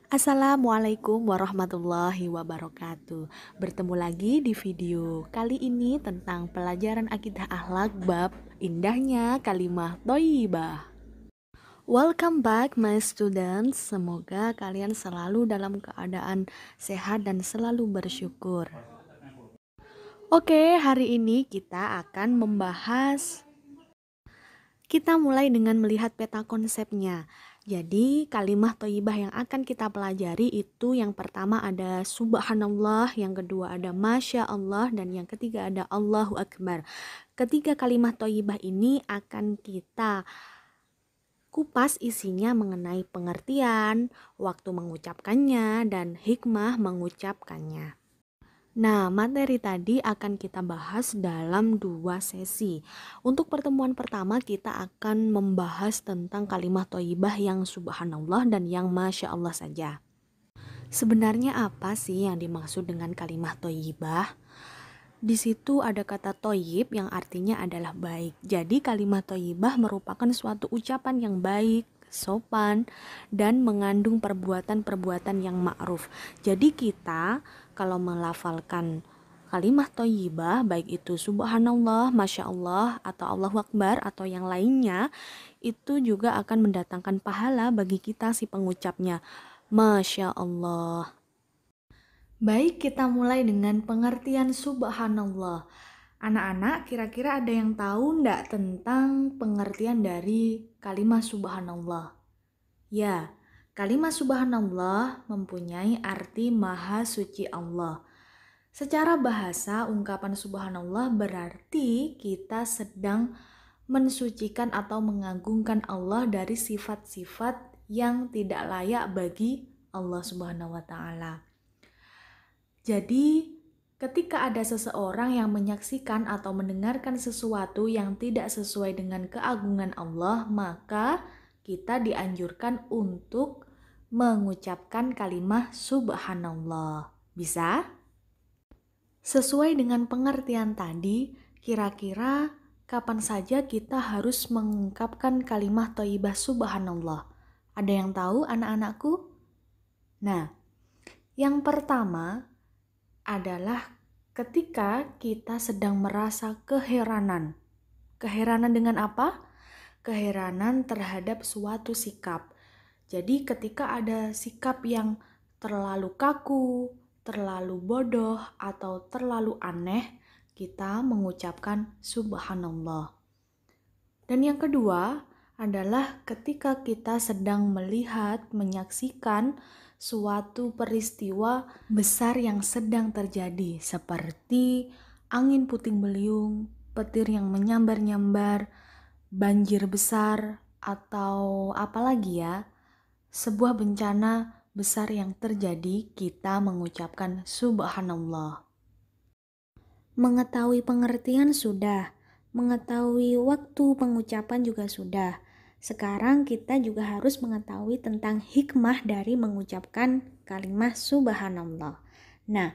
Assalamualaikum warahmatullahi wabarakatuh. Bertemu lagi di video kali ini tentang pelajaran akidah akhlak bab indahnya kalimah thayyibah. Welcome back my students. Semoga kalian selalu dalam keadaan sehat dan selalu bersyukur. Oke, hari ini kita mulai dengan melihat peta konsepnya. Jadi kalimah thayyibah yang akan kita pelajari itu yang pertama ada subhanallah, yang kedua ada masya Allah, dan yang ketiga ada Allahu Akbar. Ketiga kalimah thayyibah ini akan kita kupas isinya mengenai pengertian, waktu mengucapkannya, dan hikmah mengucapkannya. Nah, materi tadi akan kita bahas dalam 2 sesi. Untuk pertemuan pertama kita akan membahas tentang kalimat thayyibah yang subhanallah dan yang masya Allah saja. Sebenarnya apa sih yang dimaksud dengan kalimat thayyibah? Di situ ada kata thayyib yang artinya adalah baik. Jadi kalimat thayyibah merupakan suatu ucapan yang baik, sopan, dan mengandung perbuatan-perbuatan yang ma'ruf. Jadi kita kalau melafalkan kalimat thayyibah, baik itu subhanallah, masya Allah, atau Allahu Akbar, atau yang lainnya, itu juga akan mendatangkan pahala bagi kita si pengucapnya. Masya Allah. Baik, kita mulai dengan pengertian subhanallah. Anak-anak, kira-kira ada yang tahu enggak tentang pengertian dari kalimat subhanallah? Ya, kalimat subhanallah mempunyai arti maha suci Allah. Secara bahasa, ungkapan subhanallah berarti kita sedang mensucikan atau mengagungkan Allah dari sifat-sifat yang tidak layak bagi Allah Subhanahu wa Ta'ala. Jadi, ketika ada seseorang yang menyaksikan atau mendengarkan sesuatu yang tidak sesuai dengan keagungan Allah, maka kita dianjurkan untuk mengucapkan kalimat subhanallah. Bisa? Sesuai dengan pengertian tadi, kira-kira kapan saja kita harus mengungkapkan kalimat thayyibah subhanallah? Ada yang tahu anak-anakku? Nah, yang pertama adalah ketika kita sedang merasa keheranan. Keheranan dengan apa? Keheranan terhadap suatu sikap. Jadi ketika ada sikap yang terlalu kaku, terlalu bodoh, atau terlalu aneh, kita mengucapkan subhanallah. Dan yang kedua adalah ketika kita sedang melihat, menyaksikan suatu peristiwa besar yang sedang terjadi, seperti angin puting beliung, petir yang menyambar-nyambar, banjir besar, atau apalagi ya, sebuah bencana besar yang terjadi, kita mengucapkan subhanallah. Mengetahui pengertian sudah, mengetahui waktu pengucapan juga sudah. Sekarang kita juga harus mengetahui tentang hikmah dari mengucapkan kalimat subhanallah. Nah,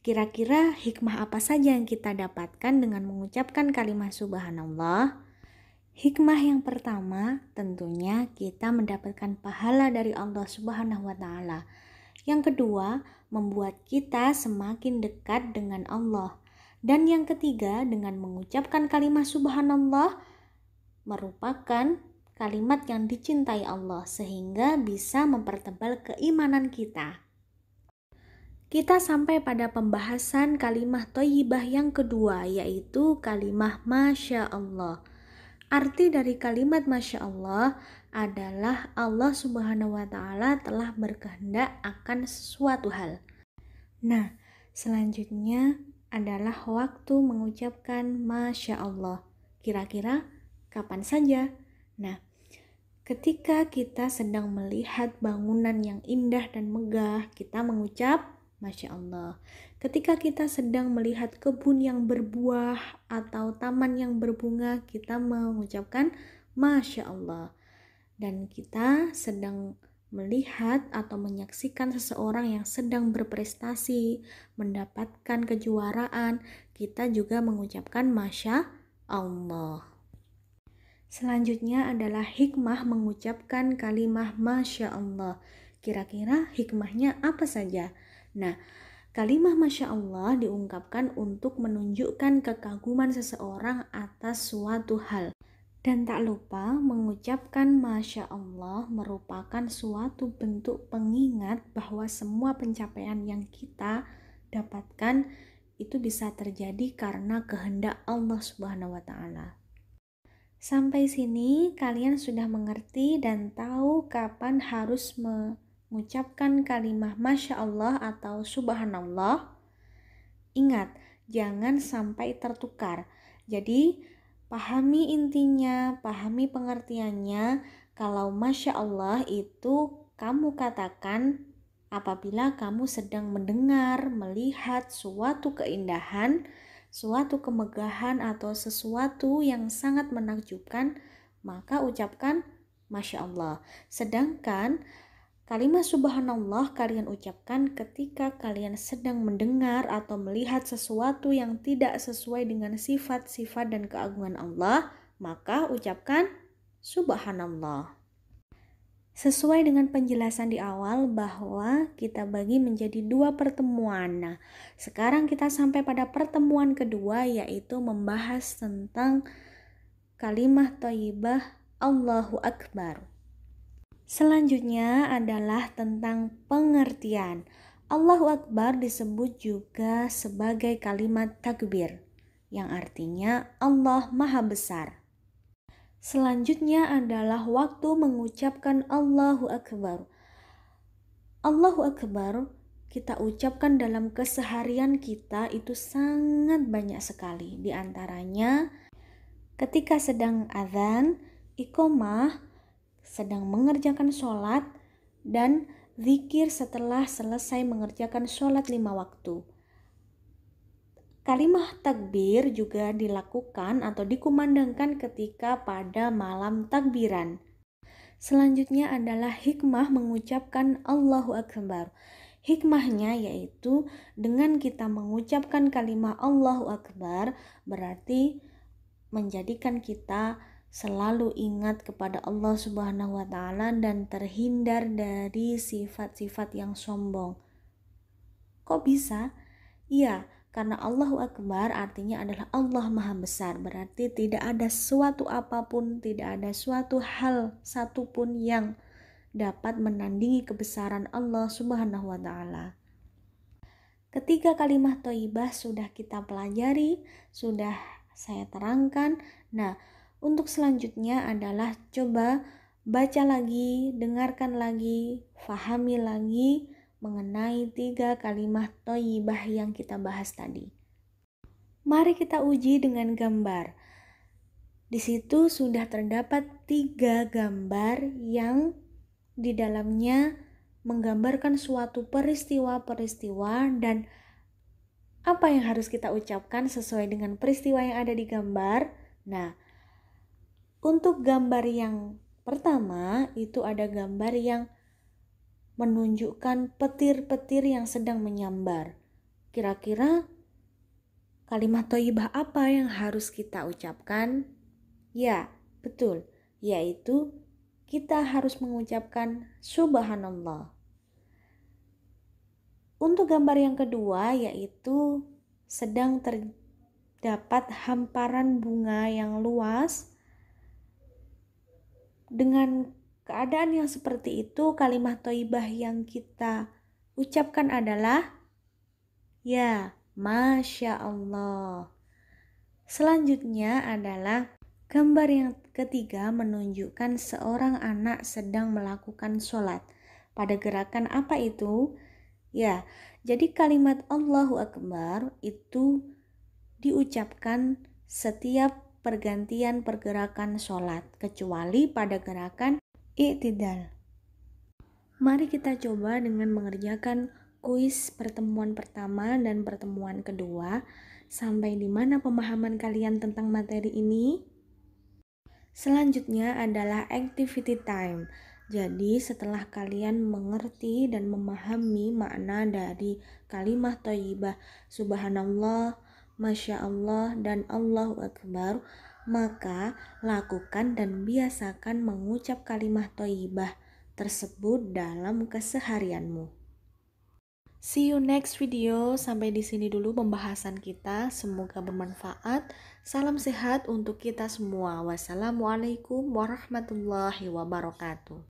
kira-kira hikmah apa saja yang kita dapatkan dengan mengucapkan kalimat subhanallah? Hikmah yang pertama tentunya kita mendapatkan pahala dari Allah Subhanahu wa Ta'ala. Yang kedua, membuat kita semakin dekat dengan Allah. Dan yang ketiga, dengan mengucapkan kalimat subhanallah merupakan kalimat yang dicintai Allah sehingga bisa mempertebal keimanan kita. Kita sampai pada pembahasan kalimat thayyibah yang kedua, yaitu kalimat masya Allah. Arti dari kalimat masya Allah adalah Allah Subhanahu wa Ta'ala telah berkehendak akan sesuatu hal. Nah, selanjutnya adalah waktu mengucapkan masya Allah. Kira-kira kapan saja? Nah, ketika kita sedang melihat bangunan yang indah dan megah, kita mengucap masya Allah. Ketika kita sedang melihat kebun yang berbuah atau taman yang berbunga, kita mengucapkan masya Allah. Dan kita sedang melihat atau menyaksikan seseorang yang sedang berprestasi, mendapatkan kejuaraan, kita juga mengucapkan masya Allah. Selanjutnya adalah hikmah mengucapkan kalimat masya Allah. Kira-kira hikmahnya apa saja? Nah, kalimat Masya Allah diungkapkan untuk menunjukkan kekaguman seseorang atas suatu hal. Dan tak lupa mengucapkan Masya Allah merupakan suatu bentuk pengingat bahwa semua pencapaian yang kita dapatkan itu bisa terjadi karena kehendak Allah Subhanahu wa Ta'ala. Sampai sini kalian sudah mengerti dan tahu kapan harus mengucapkan kalimat Masya Allah atau Subhanallah. Ingat, jangan sampai tertukar. Jadi, pahami intinya, pahami pengertiannya. Kalau Masya Allah itu kamu katakan apabila kamu sedang mendengar, melihat suatu keindahan, suatu kemegahan atau sesuatu yang sangat menakjubkan, maka ucapkan Masya Allah. Sedangkan kalimat Subhanallah kalian ucapkan ketika kalian sedang mendengar atau melihat sesuatu yang tidak sesuai dengan sifat-sifat dan keagungan Allah, maka ucapkan Subhanallah. Sesuai dengan penjelasan di awal bahwa kita bagi menjadi 2 pertemuan. Nah, sekarang kita sampai pada pertemuan kedua, yaitu membahas tentang kalimat thayyibah Allahu Akbar. Selanjutnya adalah tentang pengertian. Allahu Akbar disebut juga sebagai kalimat takbir, yang artinya Allah Maha Besar. Selanjutnya adalah waktu mengucapkan Allahu Akbar. Allahu Akbar kita ucapkan dalam keseharian kita itu sangat banyak sekali. Di antaranya ketika sedang azan, iqomah, sedang mengerjakan sholat, dan zikir setelah selesai mengerjakan sholat 5 waktu. Kalimah takbir juga dilakukan atau dikumandangkan ketika pada malam takbiran. Selanjutnya adalah hikmah mengucapkan Allahu Akbar. Hikmahnya yaitu dengan kita mengucapkan kalimah Allahu Akbar berarti menjadikan kita selalu ingat kepada Allah Subhanahu wa Ta'ala dan terhindar dari sifat-sifat yang sombong. Kok bisa? Iya, karena Allahu Akbar artinya adalah Allah Maha Besar. Berarti tidak ada suatu apapun, tidak ada suatu hal satupun yang dapat menandingi kebesaran Allah Subhanahu wa Ta'ala. Ketiga kalimat thayyibah sudah kita pelajari, sudah saya terangkan. Nah, untuk selanjutnya adalah coba baca lagi, dengarkan lagi, fahami lagi mengenai 3 kalimat thayyibah yang kita bahas tadi. Mari kita uji dengan gambar. Di situ sudah terdapat 3 gambar yang di dalamnya menggambarkan suatu peristiwa-peristiwa dan apa yang harus kita ucapkan sesuai dengan peristiwa yang ada di gambar. Nah, untuk gambar yang pertama itu ada gambar yang menunjukkan petir-petir yang sedang menyambar. Kira-kira kalimat thayyibah apa yang harus kita ucapkan? Ya, betul, yaitu kita harus mengucapkan Subhanallah. Untuk gambar yang kedua yaitu sedang terdapat hamparan bunga yang luas. Dengan keadaan yang seperti itu, kalimat thayyibah yang kita ucapkan adalah ya, Masya Allah. Selanjutnya adalah gambar yang ketiga menunjukkan seorang anak sedang melakukan sholat. Pada gerakan apa itu? Ya, jadi kalimat Allahu Akbar itu diucapkan setiap pergantian pergerakan sholat, kecuali pada gerakan i'tidal. Mari kita coba dengan mengerjakan kuis pertemuan pertama dan pertemuan kedua. Sampai di mana pemahaman kalian tentang materi ini? Selanjutnya adalah activity time. Jadi setelah kalian mengerti dan memahami makna dari kalimat thayyibah Subhanallah, Masya Allah, dan Allahu Akbar, maka lakukan dan biasakan mengucap kalimat thayyibah tersebut dalam keseharianmu. See you next video. Sampai di sini dulu pembahasan kita. Semoga bermanfaat. Salam sehat untuk kita semua. Wassalamualaikum warahmatullahi wabarakatuh.